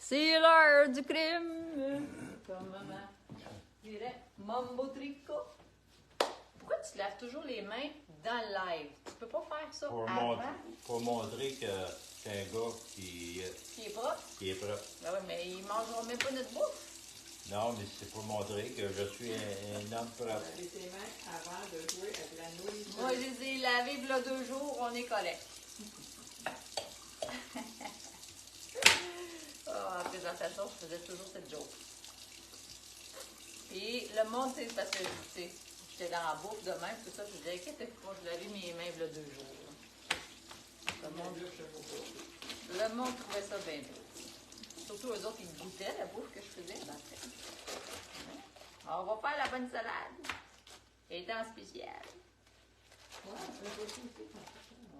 C'est l'heure du crime. Comme maman dirait, Mambo Trico. Pourquoi tu te laves toujours les mains dans le live? Tu peux pas faire ça avant? Pour montrer que c'est un gars qui est propre. Qui est propre. Ben oui, mais ils mangeront même pas notre bouffe. Non, mais c'est pour montrer que je suis un homme propre. Laver tes mains avant de jouer avec la nourriture. Moi, je les ai lavés il y a 2 jours, on est collés. En présentation, je faisais toujours cette joke. Puis le monde, c'est parce que j'étais dans la bouffe de même, tout ça, puis je disais, inquiète-toi, je lavais mes mains il y a 2 jours. Le monde trouvait ça bien beau. Surtout eux autres, ils goûtaient la bouffe que je faisais. On va faire la bonne salade. Étant spécial.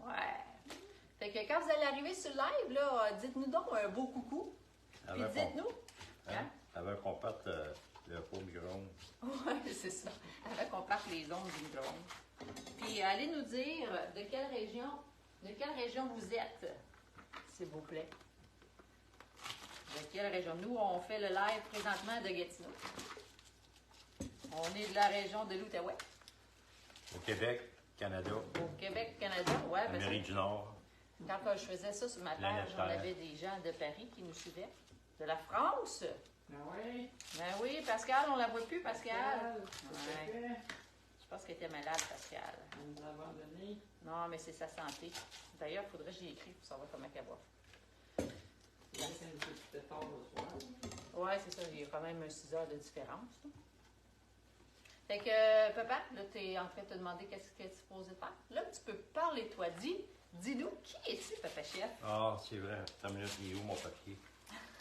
Ouais. Fait que quand vous allez arriver sur le live, là, dites-nous donc un beau coucou. Puis dites-nous. Hein? Avant qu'on parte le pot micro-ondes. Oui, c'est ça. Avant qu'on parte les ondes du micro-ondes. Puis allez nous dire de quelle région vous êtes, s'il vous plaît. De quelle région? Nous, on fait le live présentement de Gatineau. On est de la région de l'Outaouais. Au Québec, Canada. Au Québec, Canada, oui. Amérique du Nord. Quand je faisais ça sur ma page, on avait des gens de Paris qui nous suivaient. De la France. Ben oui. Ben oui, Pascal, on la voit plus, Pascal. Ouais. Je pense qu'elle était malade, Pascal. Elle nous a abandonnés. Non, mais c'est sa santé. D'ailleurs, il faudrait que j'y écrive pour savoir comment elle va. C'est un petit peu tard le soir. Oui, c'est ça. Il y a quand même 6 heures de différence. Là. Fait que, papa, là, tu es en train de te demander qu'est-ce que tu es supposé faire. Là, tu peux parler, toi. Dis-nous, qui es-tu, papa chef? Ah, c'est vrai. T'as minute, il est où mon papier?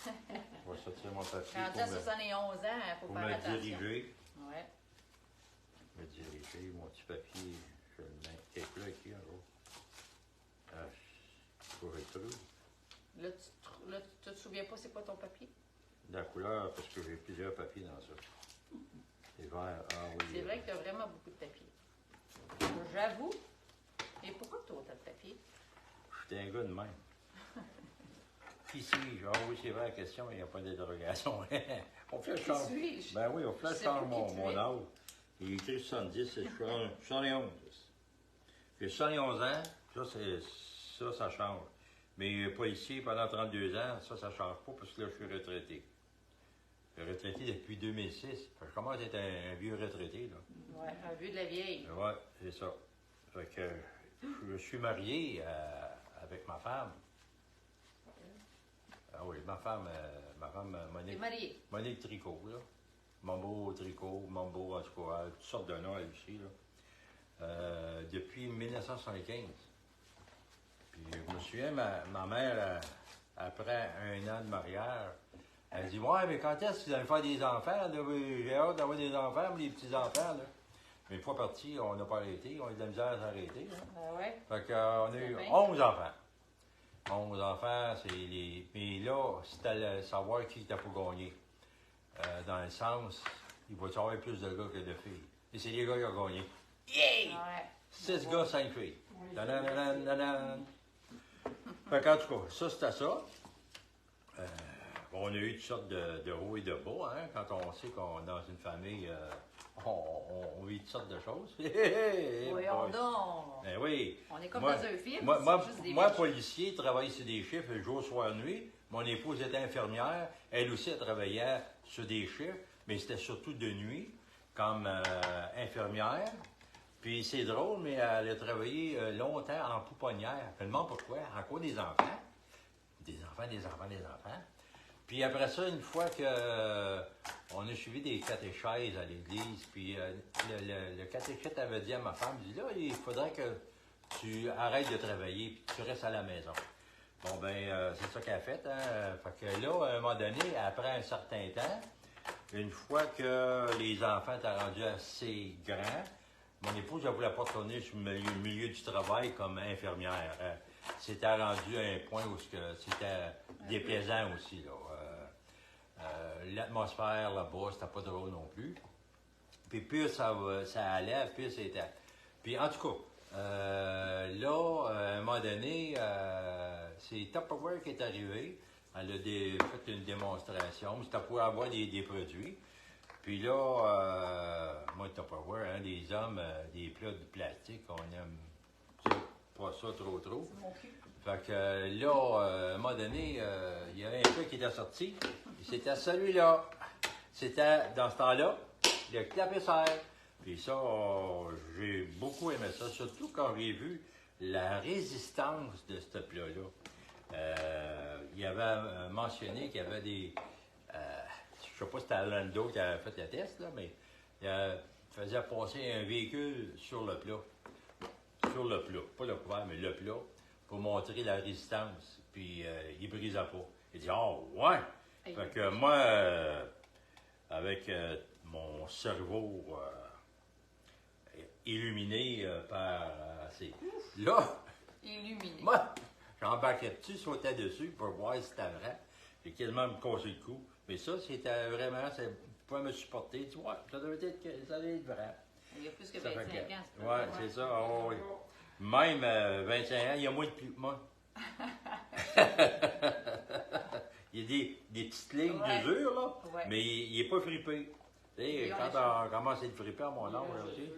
Je vais sortir mon papier. Quand tu as 71 ans, il faut faire attention. Me diriger. Oui. Me diriger, mon petit papier. Je le mets quelque là, ici, en gros. Je pourrais trouver. Là, tu te souviens pas c'est quoi ton papier? La couleur, parce que j'ai plusieurs papiers dans ça. C'est vert, ah oui. C'est vrai que tu as vraiment beaucoup de papier. J'avoue. Et pourquoi tu as autant de papier? J'étais un gars de même. Qui suis-je? Ah oui, c'est vrai la question, il n'y a pas d'interrogation. On fait Qui change. suis-je? Ben oui, on fait changer mon âge. Il est écrit 70, je suis 71. J'ai 71 ans, ça change. Mais policier pendant 32 ans, ça change pas parce que là, je suis retraité. Je suis retraité depuis 2006. Je commence à être un vieux retraité, là. Oui, un vieux de la vieille. Oui, c'est ça. Fait que je suis marié avec ma femme. Ah oui, ma femme Monique. T'es marié? Monique Tricot, là. Mambo Tricot, Mambo, en tout cas, toutes sortes de noms, elle aussi, là. Depuis 1975. Puis je me souviens, ma mère, après 1 an de mariage, elle dit « Ouais, mais quand est-ce que vous allez faire des enfants? J'ai hâte d'avoir des enfants, mais des petits-enfants, là. » Mais une fois parti, on n'a pas arrêté, on a eu de la misère à s'arrêter. Ah ouais? Fait qu'on a eu 11 enfants. 11 enfants, c'est les... Mais là, c'était savoir qui t'a pas gagné. Dans le sens, il va y avoir plus de gars que de filles. Et c'est les gars qui ont gagné. Yeah! Ouais. 6 gars, 5 filles. Fait qu'en tout cas, ça, c'était ça. On a eu toutes sortes de hauts et de bas, hein, quand on sait qu'on est dans une famille, on vit toutes sortes de choses. Voyons donc! Ben oui. On est comme dans un film. Moi, policier, travaille sur des chiffres jour, soir, nuit. Mon épouse était infirmière. Elle aussi, elle travaillait sur des chiffres, mais c'était surtout de nuit, comme infirmière. Puis c'est drôle, mais elle a travaillé longtemps en pouponnière. Je me demande pourquoi. Encore des enfants. Des enfants. Puis après ça, une fois on a suivi des catéchèses à l'église, puis le catéchète avait dit à ma femme, il dit là, il faudrait que tu arrêtes de travailler, puis tu restes à la maison. Bon, ben, c'est ça qu'elle a fait. Hein? Fait que là, à un moment donné, après un certain temps, une fois que les enfants étaient rendus assez grands, mon épouse ne voulait pas retourner sur le milieu du travail comme infirmière. C'était rendu à un point où c'était déplaisant aussi. L'atmosphère là-bas, c'était pas drôle non plus. Puis plus ça allait, plus c'était... Puis en tout cas, là, à un moment donné, c'est Tupperware qui est arrivé. Elle a fait une démonstration. C'était pour avoir des produits. Puis là, moi, Tupperware, hein, les hommes, des plats de plastique, on aime ça, pas ça trop. C'est mon cul. Fait que là, à un moment donné, il y avait un plat qui était sorti. C'était celui-là. C'était, dans ce temps-là, le clap-et-serre. Puis ça, j'ai beaucoup aimé ça, surtout quand j'ai vu la résistance de ce plat-là. Il avait mentionné qu'il y avait des... je sais pas si c'était Orlando qui avait fait le test, là, mais il faisait passer un véhicule sur le plat. Sur le plat. Pas le couvert, mais le plat, pour montrer la résistance. Puis il ne brisait pas. Il dit « Oh, ouais! » Fait que moi, avec mon cerveau illuminé par... là, Illuminé. moi, j'embarquais dessus, sautais dessus pour voir si c'était vrai. J'ai quasiment me cassé le cou. Mais ça, c'était vraiment, ça pouvait me supporter. Tu vois, ça devait être vrai. Il y a plus que Ça 25 fait que- ans, c'est ouais, c'est ça. Oh, oui. Même 25 ans, il y a moins de plus que moi. Il y a des petites lignes Ouais. d'usure, là, Ouais. mais il n'est pas fripé. Tu sais, Oui, on quand est on commence à être frippé à mon âge aussi, sûr.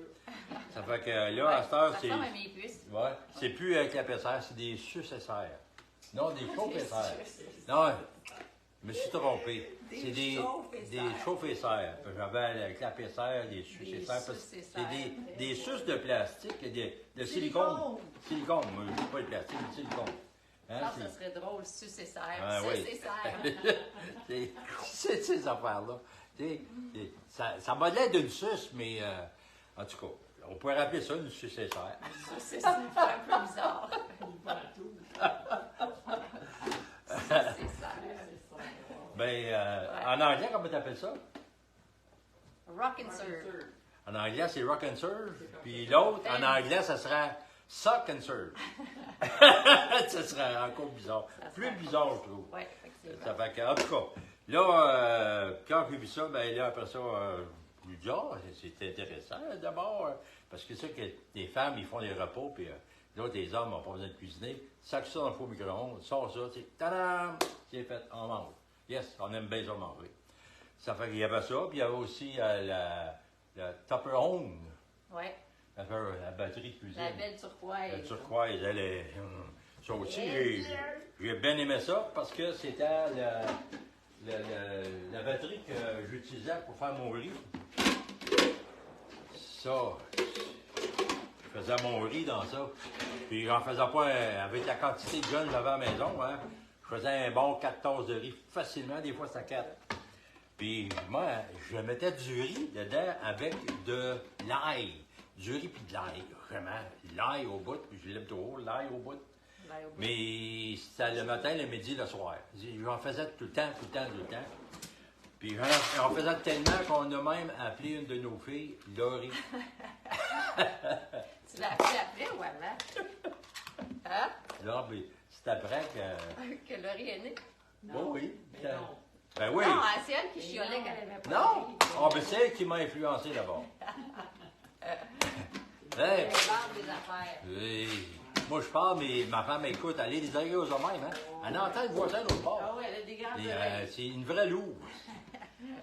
ça fait que là, Ouais, à cette heure, ça c'est. ressemble à mes cuisses. Ouais, c'est plus avec la pessère, c'est des sucesseurs. Non, des chauffesseurs. sucesseurs. Non, je me suis trompé. Des C'est des chauffesseurs. chauffesseurs. J'avais avec la pessère, des sucesseurs. parce que sucesseurs. C'est des suces de plastique, de silicone. Silicone, moi, je dis pas de plastique, mais de silicone. Hein, Je pense que ça serait drôle, sucesseur. Ah, oui. Sucesseur. C'est ces affaires-là. Ça m'a l'air d'une suce, mais en tout cas, on pourrait rappeler ça une sucesseur. Sucesseur, c'est un peu bizarre. Sucesseur. Ben, en anglais, comment tu appelles ça? Rock and serve. En anglais, c'est rock and serve. Puis l'autre, en anglais, ça serait suck and serve. Ça serait encore bizarre. Plus bizarre, je trouve. Oui, effectivement. Ça fait que, en tout cas, là, quand j'ai vu ça, ben là, après ça, je me dis, ah, c'est intéressant d'abord, parce que c'est ça que les femmes, ils font des repas, puis l'autre, les hommes n'ont pas besoin de cuisiner. Sac ça dans le four micro-ondes, sort ça, tu sais, tadam, c'est fait, on mange. Yes, on aime bien ça manger. Ça fait qu'il y avait ça, puis il y avait aussi la Tupper Home, Oui, la batterie de cuisine. la belle turquoise. La turquoise, elle est. Ça aussi, Elle j'ai bien aimé ça parce que c'était la batterie que j'utilisais pour faire mon riz. Ça, je faisais mon riz dans ça. Puis j'en faisais pas avec la quantité de jeunes que j'avais à la maison. Hein, je faisais un bon 4 tasses de riz facilement, des fois c'était 4. Puis moi, je mettais du riz dedans avec de l'ail. Du riz puis de l'ail, vraiment. L'ail au bout, puis je l'aime trop, l'ail au bout. Mais c'était le matin, le midi, le soir. J'en faisais tout le temps. Puis j'en faisais tellement qu'on a même appelé une de nos filles Laurie. Tu l'as appelé après ou avant? Hein? Là, ben, c'est après que. Que Laurie est née? Oh oui. Mais non. Ben oui. Non, c'est elle qui chiolait qu'elle avait pas. Non! Ah, ben c'est elle qui m'a influencé d'abord. Elle Hey. invente des affaires. Hey. Moi, je parle, mais ma femme écoute. Elle est des oreilles aux même, hein? Elle entend le voisin de l'autre bord. Ah oui, elle a des grandes Et, oreilles. c'est une vraie louve.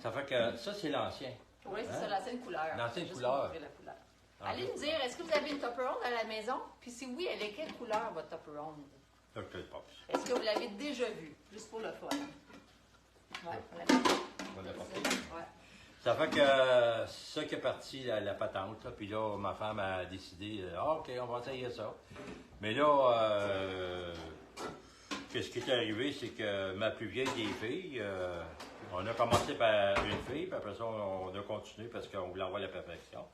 Ça fait que ça, c'est l'ancien. Oui, c'est Hein? ça, l'ancienne couleur. L'ancienne Juste couleur. pour montrer la couleur. Ah, Allez nous dire, est-ce que vous avez une Tupperware à la maison? Puis si oui, elle est quelle couleur, votre Tupperware? Ça, je te le passe. Est-ce que vous l'avez déjà vue? Juste pour le fun. Ouais, On va l'apporter. ouais. Ça fait que ça qui est parti, la patente. Là. Puis là, ma femme a décidé, OK, on va essayer ça. Mais là, ce qui est arrivé, c'est que ma plus vieille des filles, on a commencé par une fille, puis après ça, on a continué parce qu'on voulait avoir la perfection.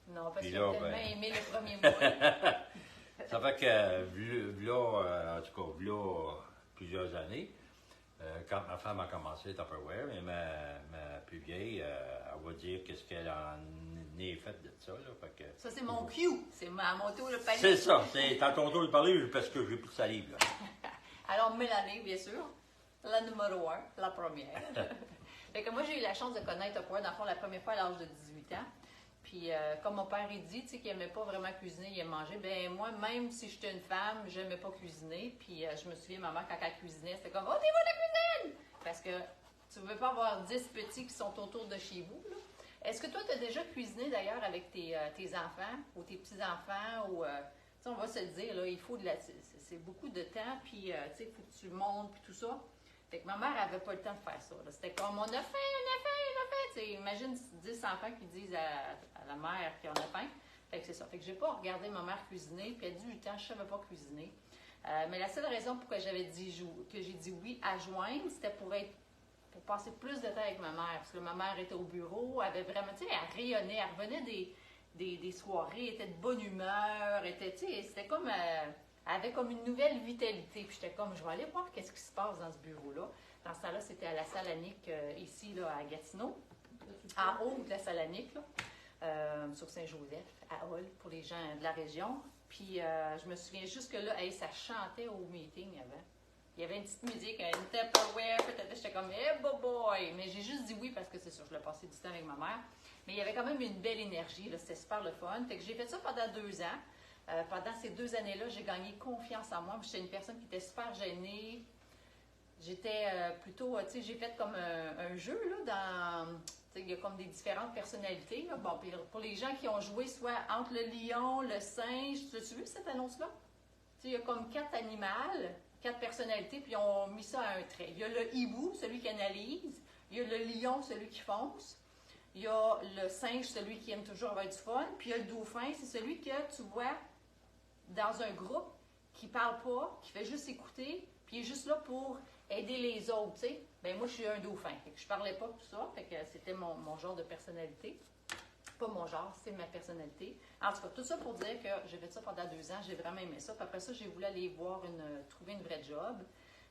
Non, parce Puis qu'il là, a tellement ben- aimé le premier mois. Ça fait que, là, en tout cas, là, plusieurs années, quand ma femme a commencé Tupperware, et ma plus vieille, elle va dire qu'est-ce qu'elle en est faite de ça. Là, fait que, Ça, c'est mon cue. C'est à mon tour le panier. c'est ça, c'est à ton tour de parler parce que j'ai plus de salive. Là. Alors, Mélanie, bien sûr, la numéro 1, la première. Fait que moi, j'ai eu la chance de connaître Tupperware, dans le fond, la première fois à l'âge de 18 ans. Puis Puis comme mon père, il dit, tu sais, qu'il n'aimait pas vraiment cuisiner, il aimait manger. Ben moi, même si j'étais une femme, j'aimais pas cuisiner. Puis je me souviens, maman, quand elle cuisinait, c'était comme « Oh, t'es bonne à cuisine! » Parce que tu ne veux pas avoir 10 petits qui sont autour de chez vous, là. Est-ce que toi, tu as déjà cuisiné d'ailleurs avec tes enfants ou tes petits-enfants? Ou, tu sais, on va se le dire, là, il faut c'est beaucoup de temps, puis tu sais, il faut que tu montes, puis tout ça. Fait que ma mère n'avait pas le temps de faire ça. C'était comme, on a faim, on a faim, on a faim. Tu sais, imagine 10 enfants qui disent à la mère qu'on a faim. Fait que c'est ça. Fait que j'ai pas regardé ma mère cuisiner, puis à 18 ans, je savais pas cuisiner. Mais la seule raison pourquoi j'ai dit oui à joindre, c'était pour passer plus de temps avec ma mère. Parce que ma mère était au bureau, elle avait vraiment, tu sais, elle rayonnait, elle revenait des soirées, elle était de bonne humeur, tu sais, c'était comme, elle avait comme une nouvelle vitalité. Puis j'étais comme, je vais aller voir qu'est-ce qui se passe dans ce bureau-là. Dans ce temps-là, c'était à la salle Annick, ici, là, à Gatineau, en haut de la salle Annick, là, sur Saint-Joseph, à Hull, pour les gens de la région. Puis je me souviens juste que là, ça chantait au meeting avant. Il y avait une petite musique, une Tupperware, peut-être, j'étais comme, hey, boy! Mais j'ai juste dit oui parce que c'est sûr, je voulais passer du temps avec ma mère. Mais il y avait quand même une belle énergie, là, c'était super le fun. Fait que j'ai fait ça pendant 2 ans. Pendant ces 2 années-là, j'ai gagné confiance en moi. J'étais une personne qui était super gênée. J'étais plutôt, tu sais, j'ai fait comme un jeu, là, il y a comme des différentes personnalités. Là. Bon, puis pour les gens qui ont joué soit entre le lion, le singe, tu as vu cette annonce-là? Tu sais, il y a comme 4 animaux. 4 personnalités, puis on a mis ça à un trait. Il y a le hibou, celui qui analyse. Il y a le lion, celui qui fonce. Il y a le singe, celui qui aime toujours avoir du fun. Puis il y a le dauphin, c'est celui que tu vois dans un groupe qui parle pas, qui fait juste écouter, puis il est juste là pour aider les autres, tu sais. Ben moi, je suis un dauphin. Fait que je parlais pas tout ça, fait que c'était mon genre de personnalité. Pas mon genre, c'est ma personnalité. En tout cas, tout ça pour dire que j'ai fait ça pendant 2 ans, j'ai vraiment aimé ça. Puis après ça, j'ai voulu aller trouver une vraie job.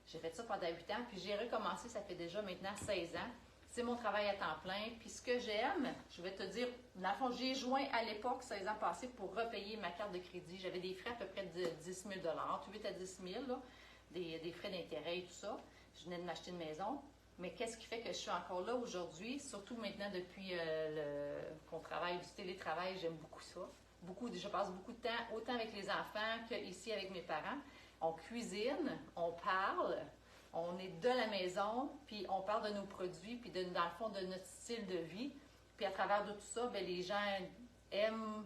J'ai fait ça pendant 8 ans, puis j'ai recommencé, ça fait déjà maintenant 16 ans. C'est mon travail à temps plein. Puis ce que j'aime, je vais te dire, dans le fond, j'ai joint à l'époque, 16 ans passés, pour repayer ma carte de crédit. J'avais des frais à peu près de 10 000 8 à 10 000 là, des frais d'intérêt et tout ça. Je venais de m'acheter une maison. Mais qu'est-ce qui fait que je suis encore là aujourd'hui, surtout maintenant depuis qu'on travaille du télétravail, j'aime beaucoup ça. Je passe beaucoup de temps, autant avec les enfants qu'ici avec mes parents. On cuisine, on parle, on est de la maison, puis on parle de nos produits, puis dans le fond de notre style de vie. Puis à travers de tout ça, bien, les gens aiment,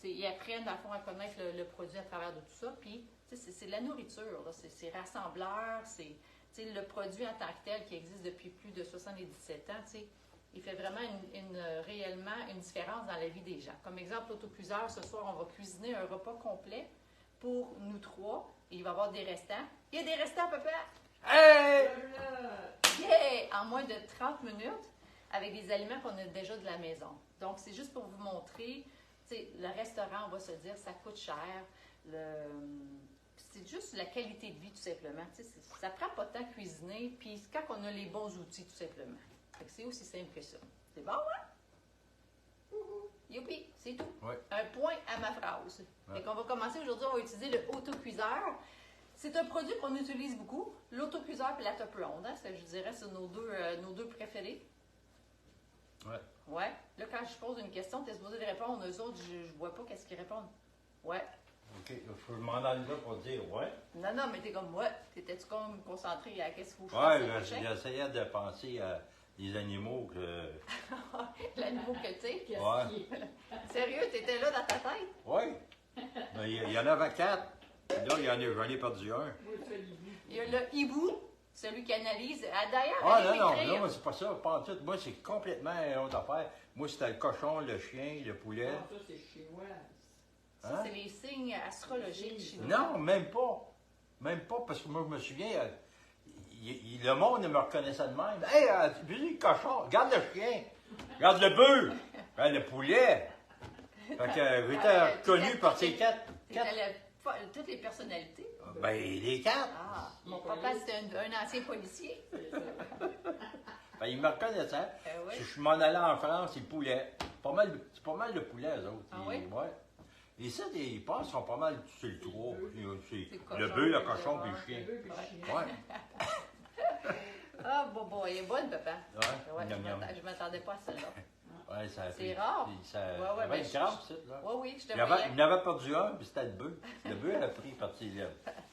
ils apprennent dans le fond à connaître le produit à travers de tout ça. Puis c'est de la nourriture, c'est rassembleur, c'est... T'sais, le produit en tant que tel qui existe depuis plus de 77 ans, il fait vraiment réellement une différence dans la vie des gens. Comme exemple, l'autocuiseur, ce soir, on va cuisiner un repas complet pour nous 3. Et il va y avoir des restants. Il y a des restants, papa! Hey! Yeah! En moins de 30 minutes, avec des aliments qu'on a déjà de la maison. Donc, c'est juste pour vous montrer, le restaurant, on va se dire, ça coûte cher. C'est juste la qualité de vie, tout simplement. Ça prend pas de temps à cuisiner, puis quand on a les bons outils, tout simplement. Fait que c'est aussi simple que ça. C'est bon, hein? Youpi, c'est tout. Ouais. Un point à ma phrase. Ouais. Fait qu'on va commencer aujourd'hui, on va utiliser le autocuiseur. C'est un produit qu'on utilise beaucoup, l'autocuiseur et la top ronde. Hein? Ça, je dirais, c'est nos deux préférés. Ouais. Ouais. Là, quand je pose une question, tu es supposé de répondre. Eux autres, je vois pas qu'est-ce qu'ils répondent. Ouais. OK. Il faut que je m'en aille là pour dire ouais. Non, mais t'es comme moi. T'étais-tu comme concentré à qu'est-ce qu'il faut Ouais, faire prochain? j'essayais de penser à des animaux que. L'animal que t'es. Ouais. Sérieux, t'étais là dans ta tête? Oui. Mais il y en avait 4. Là, j'en ai perdu un. Il y a le hibou, celui qui analyse. Ah, d'ailleurs, Ah, allez non, m'écrire. moi, c'est pas ça. Pas en tout. Moi, c'est complètement une autre affaire. Moi, c'était le cochon, le chien, le poulet. Non, ça, c'est chinois. Ça, c'est les signes astrologiques chinois. Non, même pas. Même pas, parce que moi, je me souviens, le monde me reconnaissait de même. Hey, tu vu le cochon? Regarde le chien. Regarde le bœuf. Regarde le poulet. Fait que j'étais reconnu par ces 4. Toutes les personnalités. Ben, les 4. Ah, mon papa, c'était un ancien policier. Ben, ils me reconnaissaient. Oui. Je m'en allais en France, ils poulet. C'est pas mal de poulets, eux autres. Ah oui? Ouais. Et ça, les passes sont pas mal sur le 3. C'est Le bœuf, le cochon, puis le chien. Ouais. Ah, bon, il est bonne, papa. Ouais. Ouais, Miam, miam. je m'attendais pas à celle-là. Ouais, ça a C'est pris- rare. Ça, Ouais, il y avait ben, une crampe, ça, là. Oui, oui, je te Il en voyais. avait perdu un, puis c'était le bœuf. Le bœuf, elle a pris partie.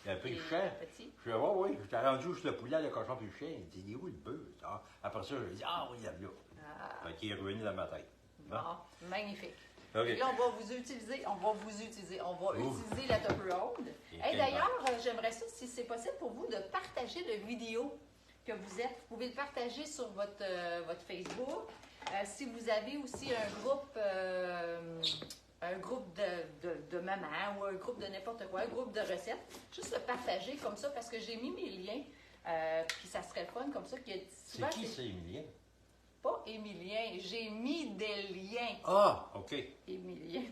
Il a pris le chien. Petit. Je dis, ouais, oui, j'étais rendu juste le poulet, le cochon, puis le chien. Il dit, il est où le bœuf? Ah, après ça, je dis, ah oui, il est là. Ah, Fait qu'il est revenu dans ma tête. Bon. bon, magnifique. OK. Et là, on va vous utiliser, on va Ouf. utiliser la top road. Et Et quel d'ailleurs, j'aimerais ça, si c'est possible pour vous, de partager la vidéo que vous êtes. Vous pouvez le partager sur votre Facebook. Si vous avez aussi un groupe de maman ou un groupe de n'importe quoi, un groupe de recettes, juste le partager comme ça parce que j'ai mis mes liens. Puis ça serait le fun comme ça. C'est qui, ça, Émilien? Pas Émilien, j'ai mis des liens. Ah, OK. Émilien.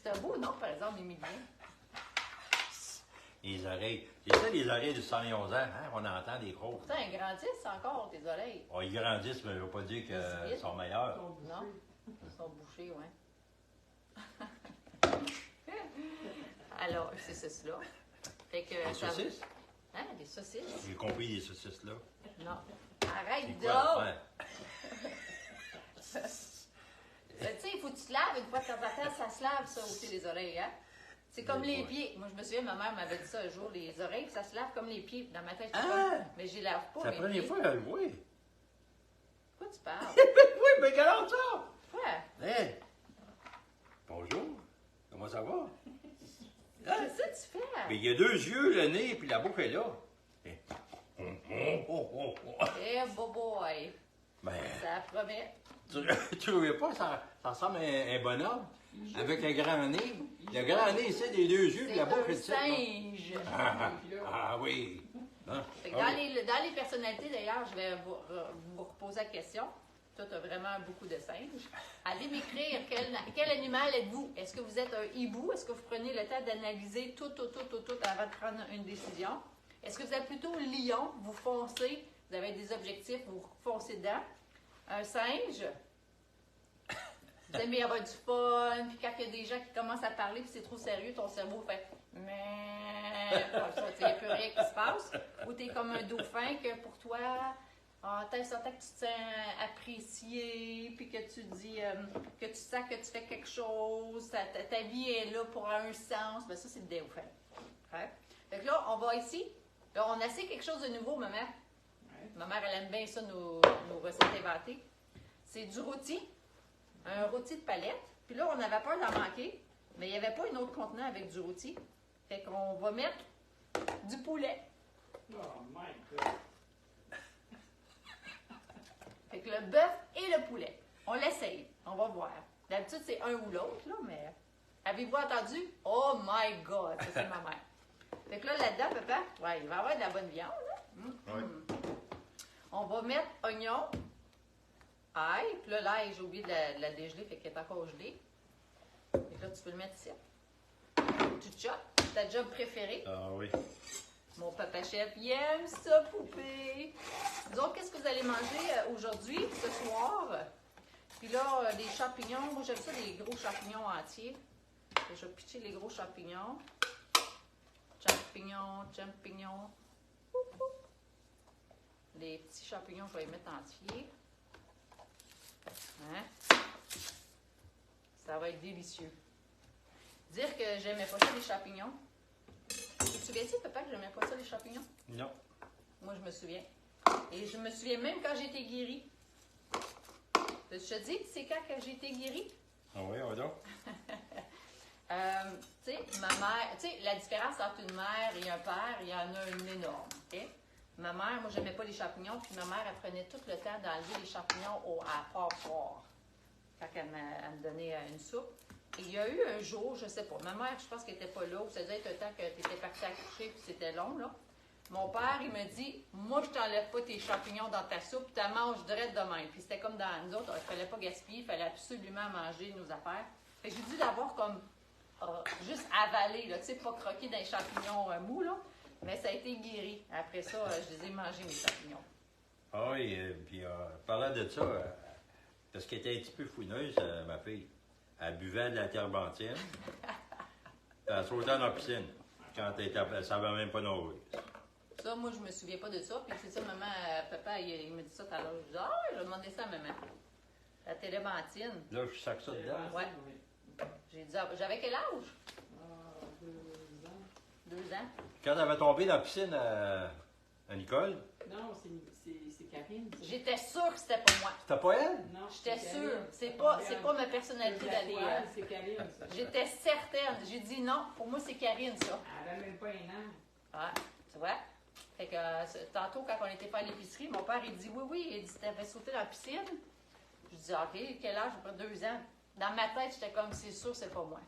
C'est un beau nom, par exemple, Émilien. Les oreilles. C'est ça, les oreilles de 111 ans, hein? On entend des gros. Putain, ils grandissent encore, tes oreilles. Oh, ils grandissent, mais je ne veux pas dire qu'ils sont meilleurs. Non? Ils sont bouchés, ouais. Alors, c'est ceci-là. Fait que Les ça- saucisses? Hein, des saucisses? J'ai compris les saucisses, là. Non. C'est Arrête quoi? donc! Ouais. Tu sais, il faut que tu te laves une fois de temps en temps, ça se lave, ça aussi, les oreilles, hein? C'est comme les pieds. Moi, je me souviens, ma mère m'avait dit ça un jour, les oreilles, ça se lave comme les pieds. Dans ma tête, je suis Ah! comme, mais je les lave pas, C'est la mes première pieds. fois que je le vois. Pourquoi tu parles? Oui, mais regarde ça! Quoi? Hey! Bonjour! Comment ça va? Qu'est-ce que tu fais? Mais il y a deux yeux, le nez, puis la bouche est là. Oh. Eh, boy! Ben, Ça promet. tu trouvais pas, ça ressemble à un bonhomme avec un grand nez. Le grand nez, c'est des deux yeux, puis C'est la bouche un est petite. là. singe. Ah oui! Hein? Fait que Ah dans, oui. dans les personnalités, d'ailleurs, je vais vous reposer la question. Toi, tu as vraiment beaucoup de singes. Allez m'écrire quel animal êtes-vous? Est-ce que vous êtes un hibou? Est-ce que vous prenez le temps d'analyser tout avant de prendre une décision? Est-ce que vous êtes plutôt lion? Vous foncez, vous avez des objectifs, vous foncez dedans. Un singe? Vous aimez avoir du fun, puis quand il y a des gens qui commencent à parler, puis c'est trop sérieux, ton cerveau fait mais comme ça, il n'y a plus rien qui se passe. Ou tu es comme un dauphin que pour toi, t'as certain que tu te sens apprécié, puis que tu dis, que tu sens que tu fais quelque chose, ta vie est là pour un sens. Ben ça, c'est le dauphin. Okay? Fait que là, on va ici. Là, on essaie quelque chose de nouveau, maman. Ouais. Ma mère, elle aime bien ça, nos recettes inventées. C'est du rôti, un rôti de palette. Puis là, on avait peur d'en manquer, mais il n'y avait pas un autre contenant avec du rôti. Fait qu'on va mettre du poulet. Oh my God. Fait que le bœuf et le poulet. On l'essaye. On va voir. D'habitude, c'est un ou l'autre, là, mais avez-vous entendu? Oh my God! Ça, c'est ma mère. Fait que là, là-dedans, papa, ouais, il va y avoir de la bonne viande, là. Ouais. On va mettre oignon, ail, puis là, l'ail, j'ai oublié de la dégeler, fait qu'elle est encore gelée. Fait que là, tu peux le mettre ici. Tu choppes, ta job préférée. Ah oui. Mon papa chef, il aime ça, poupée. Donc, qu'est-ce que vous allez manger aujourd'hui, ce soir? Puis là, des champignons. Moi, j'aime ça, les gros champignons entiers. Je vais pitcher les gros champignons. Champignons. Les petits champignons, je vais les mettre entiers. Hein? Ça va être délicieux. Dire que j'aimais pas ça, les champignons. Tu te souviens-tu, papa, que j'aimais pas ça, les champignons? Non. Moi, je me souviens. Et je me souviens même quand j'ai été guérie. Je te dis, c'est quand que j'ai été guérie? Ah oui, on va donc. Tu sais, ma mère, tu sais, la différence entre une mère et un père, il y en a une énorme, OK? Ma mère, moi, j'aimais pas les champignons, puis ma mère, elle prenait tout le temps d'enlever les champignons à passoire, quand elle me donnait une soupe. Et il y a eu un jour, je sais pas, ma mère, je pense qu'elle était pas là, ou ça devait être un temps que tu étais partie à coucher, puis c'était long, là. Mon père, il me dit, moi, je t'enlève pas tes champignons dans ta soupe, tu la manges direct de même. Puis c'était comme dans nous autres, il fallait pas gaspiller, il fallait absolument manger nos affaires. Fait que j'ai dû l'avoir comme juste avalé, là, tu sais, pas croquer dans les champignons mous, là. Mais ça a été guéri. Après ça, je les ai mangés, mes champignons. Ah oui, puis parlant de ça, parce qu'elle était un petit peu fouineuse, ma fille. Elle buvait de la terbentine. Elle sautait dans la piscine. Quand elle savait même pas nager. Ça, moi, je me souviens pas de ça. Puis c'est ça, maman, papa, il me dit ça tout à l'heure. Je dis, je vais demander ça à maman. La télémentine. Là, je sac ça dedans. Ouais. J'ai dit, j'avais quel âge? 2 ans. 2 ans. Quand elle avait tombé dans la piscine à Nicole, Non, c'est Karine. ça. J'étais sûre que c'était pas moi. c'était pas elle? Non, J'étais c'est sûre. Karine. C'est pas ma personnalité C'est la d'aller. toile, c'est Karine, ça. J'étais certaine. J'ai dit non, pour moi c'est Karine ça. Elle avait même pas un an. Ah, tu vois? Fait que tantôt, quand on était faire l'épicerie, mon père il dit oui, il dit t'avais sauté dans la piscine. Je dis OK, quel âge? J'ai pas 2 ans. Dans ma tête, j'étais comme c'est sûr, c'est pas moi.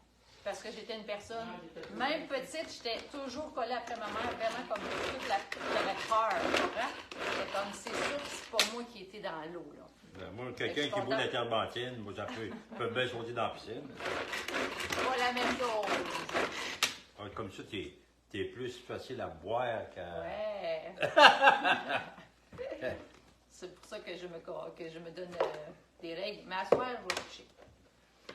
Parce que j'étais une personne, Non, j'étais toujours même comme ça. petite, j'étais toujours collée après ma mère, vraiment comme toute j'avais peur, tu comprends? J'étais comme c'est sûr que c'est pas moi qui étais dans l'eau, là. Ben, moi, Fait que quelqu'un je suis qui vaut la contente. terbentine, moi, ça peut bien sauter dans la piscine. C'est pas la même chose. Ah, comme ça, t'es plus facile à boire qu'à. Ouais. C'est pour ça que je me donne des règles. Mais à soir, je vais coucher.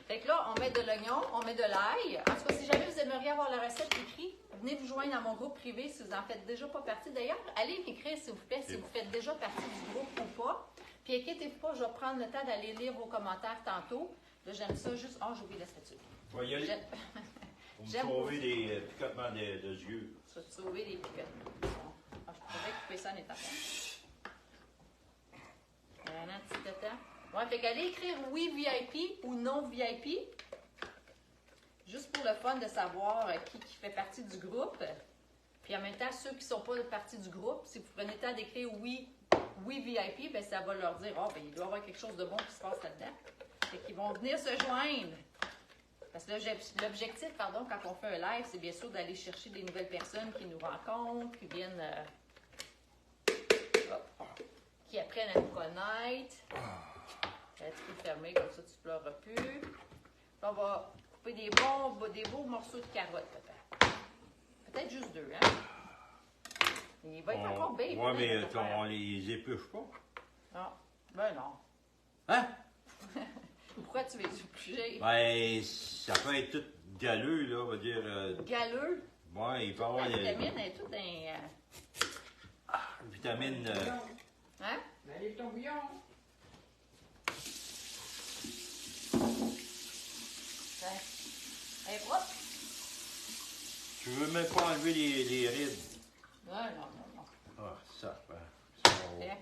Fait que là, on met de l'oignon, on met de l'ail. En tout cas, si jamais vous aimeriez avoir la recette écrite, venez vous joindre à mon groupe privé si vous n'en faites déjà pas partie. D'ailleurs, allez m'écrire, s'il vous plaît, si vous faites déjà partie du groupe ou pas. Puis inquiétez-vous pas, je vais prendre le temps d'aller lire vos commentaires tantôt. Là, j'aime ça juste. Oh, j'ai oublié la statue. Je vais y aller. J'aime- Pour me J'aime sauver des picotements de yeux. Je vais te sauver les picotes. Bon. Ah, je pourrais couper ça en étant un petit temps. Ouais, fait qu'allez écrire oui VIP ou non VIP. Juste pour le fun de savoir qui fait partie du groupe. Puis en même temps, ceux qui ne sont pas partie du groupe, si vous prenez le temps d'écrire oui VIP, ben ça va leur dire ben, il doit y avoir quelque chose de bon qui se passe là-dedans. Fait qu'ils vont venir se joindre. Parce que l'objectif, pardon, quand on fait un live, c'est bien sûr d'aller chercher des nouvelles personnes qui nous rencontrent, qui viennent, qui apprennent à nous connaître. Tu peux fermer, comme ça tu ne pleureras plus. Puis on va couper des beaux morceaux de carottes, papa. Peut-être juste 2, hein? Il va être encore bien. Ouais, mais on les épluche pas. Non, ben non. Hein? Pourquoi tu veux les éplucher? Ben, ça peut être tout galeux, là, on va dire. Galeux. Ouais, il peut y La avoir des vitamine est toute un... vitamines. Hein? Ben, les ton bouillon. Elle est propre? Tu veux même pas enlever les rides. Non. Ah, ça, Hein?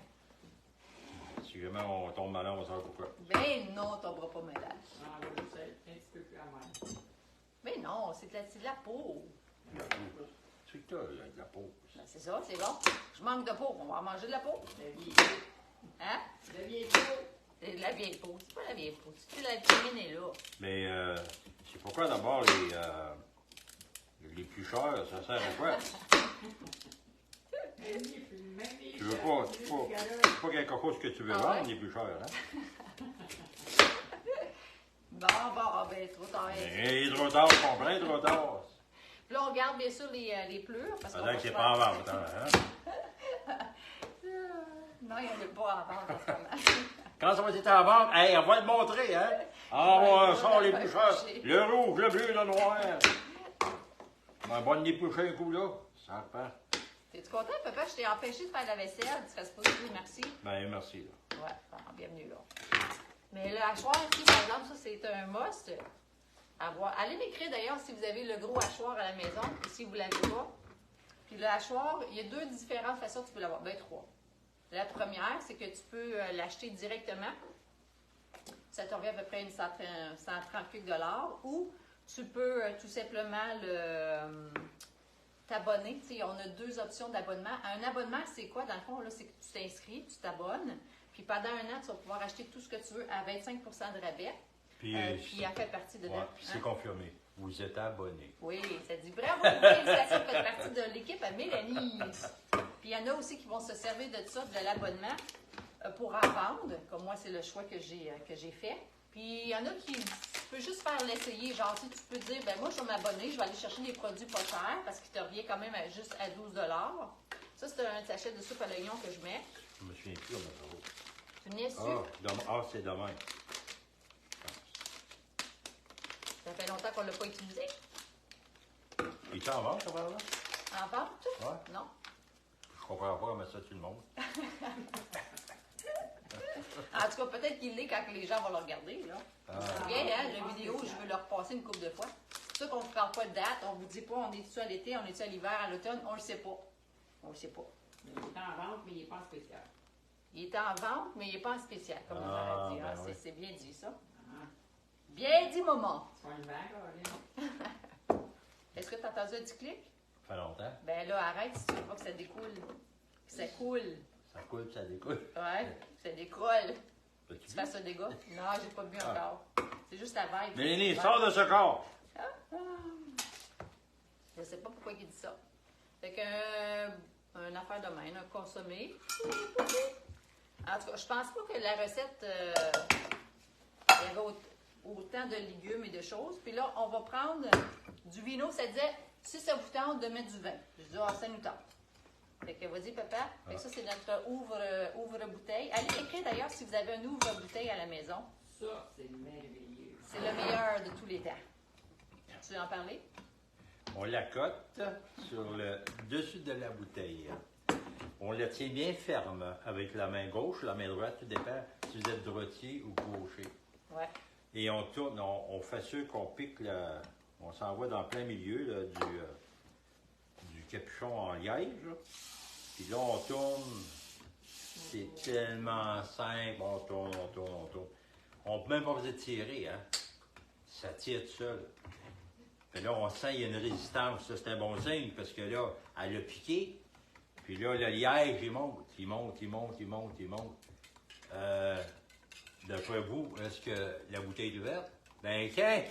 Si jamais on tombe malade, on va savoir pourquoi. Ben non, tu tomberas pas malade. Ah, on va juste être un petit peu plus amer. Ben non, c'est de la peau. La peau. C'est que t'as, là, de la peau. Ben, c'est ça, c'est bon. Je manque de peau, on va en manger de la peau. La vieille peau. Hein? La vieille peau. C'est de la vieille peau. C'est pas la vieille peau. C'est que la vitamine est là. Mais c'est pourquoi d'abord les plucheurs, ça sert à quoi? Même les Tu veux chefs, pas, les tu veux galoches. c'est pas quelque chose que tu veux Ah vendre, ouais? les plucheurs, hein? Bon, ben, trop tard. Mais il est trop tard, je comprends, trop tard. Puis là, on garde bien sûr les plures. Parce Ça qu'on a l'air va que c'est se pas en faire- vente, hein? Non, il n'y en a pas à vendre en ce moment. Quand ça va être en vente, hey, on va le montrer, hein? Ah, Ouais, ouais, on sort va les le plucheurs. coucher. Le rouge, le bleu, le noir. On va les plucher un coup, là. Ça repart. T'es-tu content, papa? Je t'ai empêché de faire la vaisselle. Tu serais supposé dire merci. Ben, merci, là. Ouais, bon, bienvenue là. Mais le hachoir, ici, par exemple, ça, c'est un must. Allez m'écrire d'ailleurs si vous avez le gros hachoir à la maison, ou si vous ne l'avez pas. Puis le hachoir, il y a 2 différentes façons que tu peux l'avoir. Ben, 3. La première, c'est que tu peux l'acheter directement. Ça te revient à peu près une 130 quelques $. Ou tu peux tout simplement t'abonner. Tu sais, on a 2 options d'abonnement. Un abonnement, c'est quoi? Dans le fond, là, c'est que tu t'inscris, tu t'abonnes. Puis pendant 1 an, tu vas pouvoir acheter tout ce que tu veux à 25 de rabais. Puis, Puis elle fait partie dedans. ouais, puis c'est Hein? confirmé. Vous êtes abonné. Oui, ça dit bravo, félicitations, vous faites partie de l'équipe à Mélanie. Puis il y en a aussi qui vont se servir de ça, de l'abonnement, pour en vendre. Comme moi, c'est le choix que j'ai fait. Puis il y en a qui, tu peux juste faire l'essayer. Genre, tu peux dire, ben moi, je vais m'abonner, je vais aller chercher des produits pas chers parce qu'il te revient quand même juste à 12 $. Ça, c'est un sachet de soupe à l'oignon que je mets. Je me souviens plus, on a trop. Tu venais dessus. C'est demain. Ça fait longtemps qu'on ne l'a pas utilisé. Il est en vente, ça, par là? En vente? Ouais. Non. Je comprends pas comment ça, tout le monde. En tout cas, peut-être qu'il l'est quand les gens vont le regarder, là. Ah. Bien, hein, la vidéo, je veux le repasser une couple de fois. C'est pour ça qu'on ne vous parle pas de date, on vous dit pas on est-tu à l'été, on est-tu à l'hiver, à l'automne, on le sait pas. On le sait pas. Il est en vente, mais il n'est pas spécial. Il est en vente, mais il n'est pas en spécial, comme on Ah, aurait dit. ben Ah, oui. c'est bien dit, ça. Ah, Bien dit, maman. c'est pas une vague, Caroline. Est-ce que tu as entendu un petit clic? Ça fait longtemps. Ben là, arrête si tu veux pas que ça découle. Que ça coule. Ça coule puis ça découle. Ouais, que ça décolle. Peux-tu Tu fasses un dégât? Non, j'ai pas bu Ah. encore. C'est juste la vibe. Mélanie, Ouais. sors de ce corps! Je sais pas pourquoi il dit ça. Fait que, une affaire de même, un consommé. En tout cas, je pense pas que la recette, il y avait autant de légumes et de choses. Puis là, on va prendre du vino. Ça disait, si ça vous tente de mettre du vin. Je dis, ah, ça nous tente. Fait que, vas-y, papa. Fait que ça, c'est notre ouvre-bouteille. Allez écrire d'ailleurs si vous avez un ouvre-bouteille à la maison. Ça, c'est merveilleux. C'est le meilleur de tous les temps. Tu veux en parler? On la cote sur le dessus de la bouteille. On la tient bien ferme avec la main gauche, la main droite, tout dépend si vous êtes droitier ou gaucher. Ouais. Et on tourne, on fait sûr qu'on pique, on s'envoie dans plein milieu là, du capuchon en liège. Là. Puis là, on tourne. C'est tellement simple. On tourne, on tourne, on tourne. On peut même pas vous tirer, hein. Ça tire tout seul. Puis là, on sent qu'il y a une résistance. Ça, c'est un bon signe parce que là, elle a piqué. Puis là, le liège, il monte, il monte, il monte, il monte, il monte. D'après vous, est-ce que la bouteille est ouverte? Ben, tiens!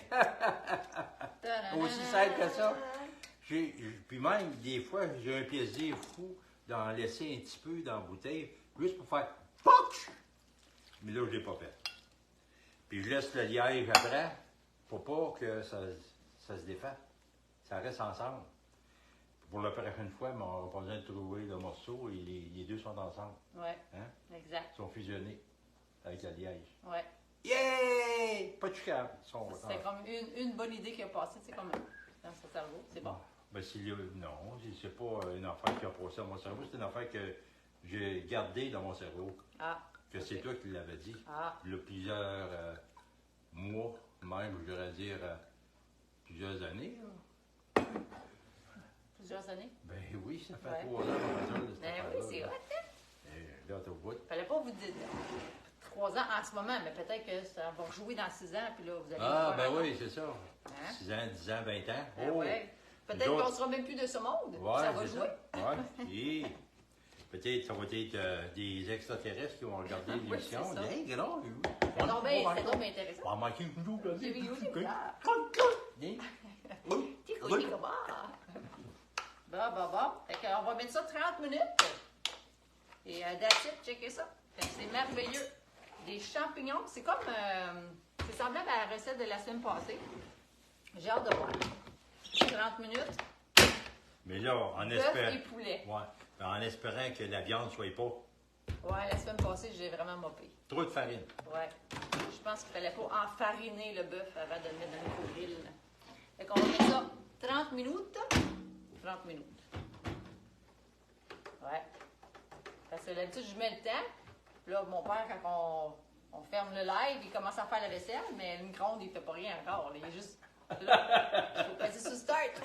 Aussi simple que ça. Puis même, des fois, j'ai un plaisir fou d'en laisser un petit peu dans la bouteille, juste pour faire POC! Mais là, je ne l'ai pas fait. Puis je laisse le liège après, pour pas que ça se défasse. Ça reste ensemble. Pour la prochaine fois, on n'aura pas besoin de trouver le morceau et les deux sont ensemble. Ouais, Hein? exact. Ils sont fusionnés avec le liège. Ouais. Yeah! Pas de chicane. Ils sont C'est comme une bonne idée qui a passé, c'est comme dans son cerveau. C'est bon. Ben, non, c'est pas une affaire qui a passé dans mon cerveau, c'est une affaire que j'ai gardée dans mon cerveau. Ah. Que c'est ok. toi qui l'avais dit. Ah. Il y a plusieurs mois, même, je devrais dire plusieurs années. Là. Plusieurs années. Ben oui, ça fait Ouais. 3 ans qu'on fait ça, de cette Ben oui, affaire-là, c'est là. hot, hein? Là, t'es au bout. Fallait pas vous dire 3 ans en ce moment, mais peut-être que ça va jouer dans 6 ans, puis là, vous allez Ah, le ben faire oui, c'est ça. Hein? 6 ans, 10 ans, 20 ans. Ben Oh! ouais. Peut-être Nous autres- qu'on sera même plus de ce monde. Ouais, Ça va c'est jouer. Ouais. Et peut-être ça va être des extraterrestres qui vont regarder Oui, l'émission. c'est ça. Hey, non, C'est donc bien intéressant. on va manquer une couteau, là. J'ai vu aussi ça. Hein? Tico, tico, bah. Bon. Fait qu'on va mettre ça 30 minutes. Et that's it, checkez ça. Fait que c'est merveilleux. Des champignons, c'est comme... c'est semblable à la recette de la semaine passée. J'ai hâte de voir. 30 minutes, Mais là, en bœuf et espérant. poulet. Ouais. Mais en espérant que la viande ne soit pas Ouais, la semaine passée, j'ai vraiment mopé. trop de farine. Ouais. Je pense qu'il fallait pas enfariner le bœuf avant de le mettre dans le grill. Fait qu'on va mettre ça 30 minutes. 30 minutes. Ouais. Parce que d'habitude, je mets le temps. Là, mon père, quand on ferme le live, il commence à faire la vaisselle, mais le micro-ondes, il fait pas rien encore. Là. Il est juste là. Il faut passer sur start.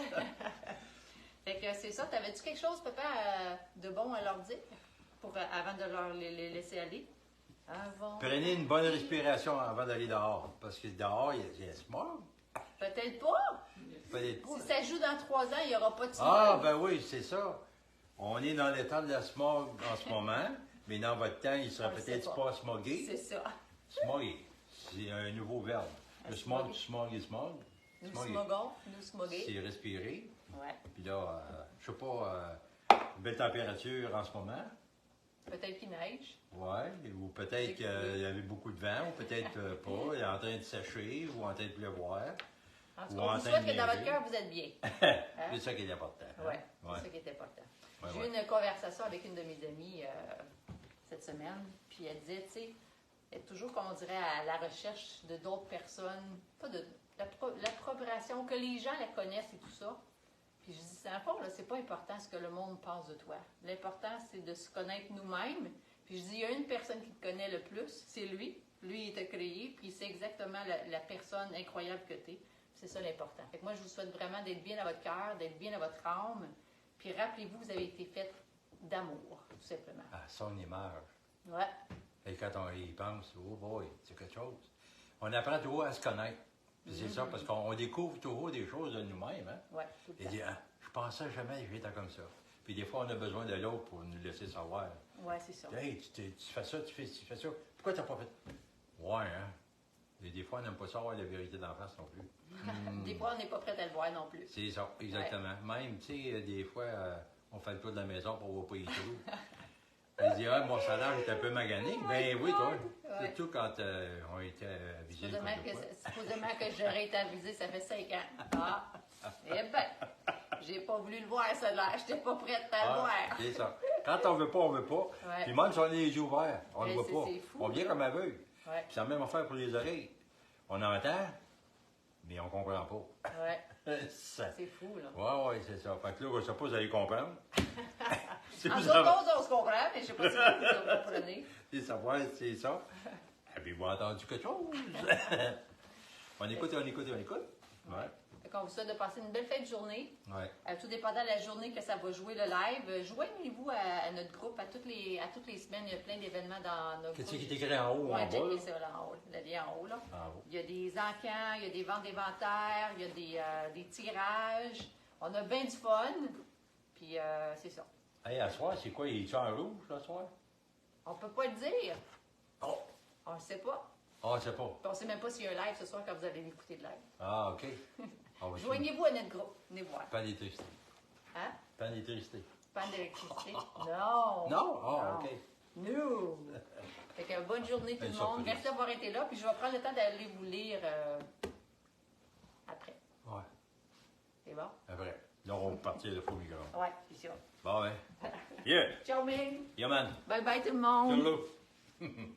Fait que c'est ça. T'avais-tu quelque chose, papa, de bon à leur dire avant de leur les laisser aller? Avant. Prenez une bonne respiration avant d'aller dehors. Parce que dehors, il y a smog. Peut-être pas. Peut-être pas. Si ça joue dans 3 ans, il n'y aura pas de smog. Ah, ben oui, c'est ça. On est dans l'état de la smog en ce moment, mais dans votre temps, il ne sera On le peut-être sait pas, pas. smogué. C'est ça. Smogué, c'est un nouveau verbe. Le smog, smog et smog. Nous Smogué. smogons, nous smoguer. C'est respirer. Ouais. Puis là, je sais pas, une belle température en ce moment. Peut-être qu'il neige. Ouais, ou peut-être qu'il y avait beaucoup de vent, ou peut-être pas. Il est en train de sécher, ou en train de pleuvoir. En tout Ou cas, en on vous train souhaite de que dans votre neiger. cœur, vous êtes bien. C'est ça qui est important. hein? Oui, Ouais. c'est ça qui est important. Ouais, J'ai ouais. eu une conversation avec une de mes amies cette semaine, puis elle disait, tu sais, elle est toujours, comme on dirait, à la recherche de d'autres personnes, pas de l'approbation, que les gens la connaissent et tout ça. Puis je dis, c'est fond, là, c'est pas important ce que le monde pense de toi. L'important, c'est de se connaître nous-mêmes. Puis je dis, il y a une personne qui te connaît le plus, plus. C'est lui. Lui, il t'a créé, puis c'est exactement la personne incroyable que tu es. C'est ça l'important. Fait que moi, je vous souhaite vraiment d'être bien dans votre cœur, d'être bien dans votre âme. Puis rappelez-vous, vous avez été fait d'amour, tout simplement. À son image. Ouais. Et quand on y pense, oh boy, c'est quelque chose. On apprend toujours à se connaître. Puis c'est ça, parce qu'on découvre toujours des choses de nous-mêmes. Hein? Ouais, tout le Et temps. dit, ah, je pensais jamais que j'étais comme ça. Puis des fois, on a besoin de l'autre pour nous laisser savoir. Ouais, c'est ça. Hey, tu fais ça, tu fais ça. Pourquoi t'as pas fait? Ouais, hein? Et des fois, on n'aime pas savoir la vérité d'en face non plus. Des fois, on n'est pas prêt à le voir non plus. C'est ça, exactement. Même, tu sais, des fois, on fait le tour de la maison pour voir pas les trous. Elle dit, ah, mon salaire est un peu magané. Ben oui, toi. Ouais. Surtout quand on était avisé. Supposément que j'aurais été avisée, ça fait 5 ans. Ah, eh ben, j'ai pas voulu le voir, ça là. J'étais pas prête à le voir. C'est ça. Quand on veut pas, on veut pas. Ouais. Puis même si on a les yeux ouverts, on ne Mais voit pas. c'est fou, On vient ça. comme aveugle. Ouais, Puis c'est la même affaire pour les oreilles. On entend, mais on comprend pas. ouais, Ça. c'est fou, là. Ouais, c'est ça. Fait que là, je sais pas si vous allez comprendre. Si En vous d'autres avez- choses, on se comprend, mais je sais pas si vous comprenez. C'est savoir, c'est ça. Avez-vous entendu quelque chose? On écoute. Ouais. Fait qu'on vous souhaite de passer une belle fin de journée. Ouais. Tout dépendant de la journée que ça va jouer le live, joignez-vous à notre groupe à toutes les semaines. Il y a plein d'événements dans notre Qu'est-ce groupe. qui est écrit en haut ou en Ouais, bas? checkez là? ça là en haut, le lien en haut. Là. En haut. Il y a des encans, il y a des ventes d'inventaire, il y a des tirages. On a bien du fun. Puis c'est ça. Hey, à soir, c'est quoi? Il est en rouge, à soir? On peut pas le dire. Oh! On ne sait pas. Ah, je sais pas. Puis on ne sait même pas s'il y a un live ce soir quand vous allez l'écouter de live. Ah, OK. Ah, oui, Joignez-vous à notre groupe. Venez voir. Pas d'électricité. Hein? Pas d'électricité. Panne d'électricité? Non. Non? Ah, OK. No. Fait que bonne journée tout Une le monde. surprise. Merci d'avoir été là. Puis je vais prendre le temps d'aller vous lire après. Ouais. C'est bon? Après. Là, on va partir le faux micro. Ouais, c'est ça. Bon, ben. Yeah! Ciao, Ming. Yeah, man. Bye bye tout le monde. Hello.